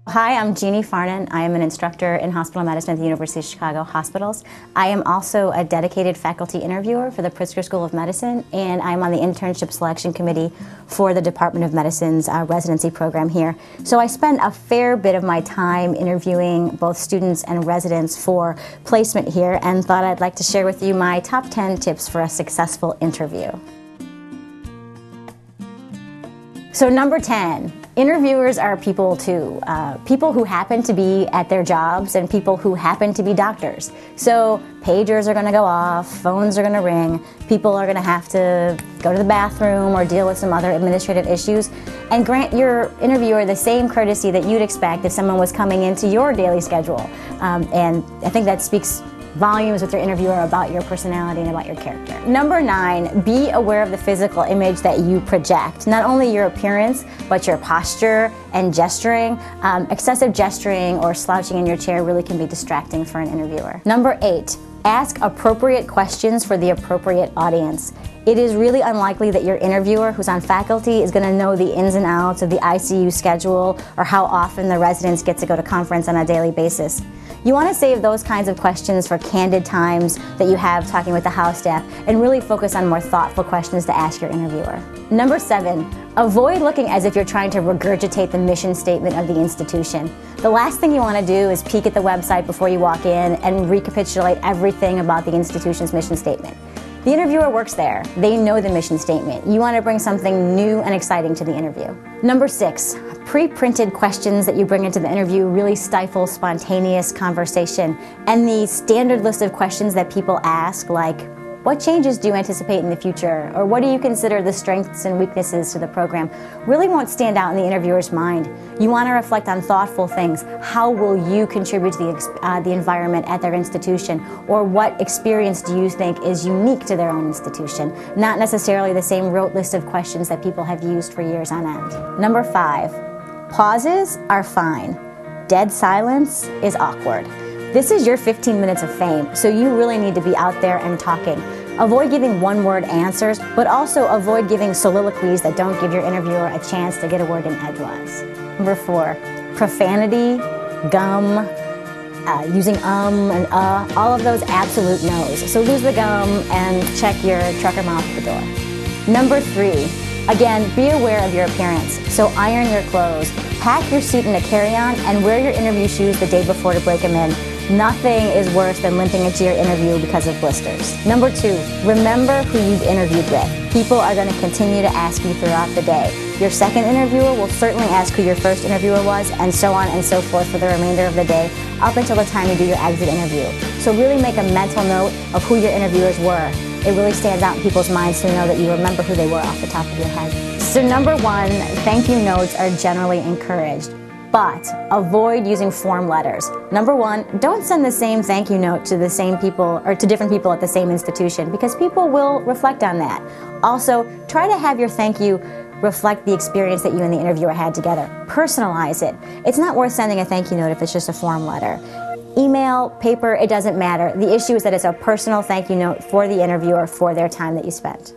Hi, I'm Jeannie Farnan. I am an instructor in hospital medicine at the University of Chicago Hospitals. I am also a dedicated faculty interviewer for the Pritzker School of Medicine, and I'm on the internship selection committee for the Department of Medicine's residency program here. So I spend a fair bit of my time interviewing both students and residents for placement here, and thought I'd like to share with you my top 10 tips for a successful interview. So number 10, interviewers are people too. People who happen to be at their jobs and people who happen to be doctors. So pagers are going to go off, phones are going to ring, people are going to have to go to the bathroom or deal with some other administrative issues, and grant your interviewer the same courtesy that you'd expect if someone was coming into your daily schedule. And I think that speaks volumes with your interviewer about your personality and about your character. Number 9, be aware of the physical image that you project. Not only your appearance, but your posture and gesturing. Excessive gesturing or slouching in your chair really can be distracting for an interviewer. Number 8, ask appropriate questions for the appropriate audience. It is really unlikely that your interviewer who's on faculty is going to know the ins and outs of the ICU schedule or how often the residents get to go to conference on a daily basis. You want to save those kinds of questions for candid times that you have talking with the house staff and really focus on more thoughtful questions to ask your interviewer. Number 7, avoid looking as if you're trying to regurgitate the mission statement of the institution. The last thing you want to do is peek at the website before you walk in and recapitulate everything about the institution's mission statement. The interviewer works there. They know the mission statement. You want to bring something new and exciting to the interview. Number 6, pre-printed questions that you bring into the interview really stifle spontaneous conversation. And the standard list of questions that people ask, like, what changes do you anticipate in the future? Or what do you consider the strengths and weaknesses to the program? Really won't stand out in the interviewer's mind. You want to reflect on thoughtful things. How will you contribute to the environment at their institution? Or what experience do you think is unique to their own institution? Not necessarily the same rote list of questions that people have used for years on end. Number 5, pauses are fine. Dead silence is awkward. This is your 15 minutes of fame, so you really need to be out there and talking. Avoid giving one-word answers, but also avoid giving soliloquies that don't give your interviewer a chance to get a word in edgewise. Number 4, profanity, gum, using and all of those absolute no's. So lose the gum and check your trucker mouth at the door. Number 3, again, be aware of your appearance. So iron your clothes, pack your suit in a carry-on, and wear your interview shoes the day before to break them in. Nothing is worse than limping into your interview because of blisters. Number 2, remember who you've interviewed with. People are going to continue to ask you throughout the day. Your second interviewer will certainly ask who your first interviewer was, and so on and so forth for the remainder of the day, up until the time you do your exit interview. So really make a mental note of who your interviewers were. It really stands out in people's minds to know that you remember who they were off the top of your head. So number 1, thank you notes are generally encouraged. But avoid using form letters. Number 1, don't send the same thank you note to the same people or to different people at the same institution, because people will reflect on that. Also, try to have your thank you reflect the experience that you and the interviewer had together. Personalize it. It's not worth sending a thank you note if it's just a form letter. Email, paper, it doesn't matter. The issue is that it's a personal thank you note for the interviewer for their time that you spent.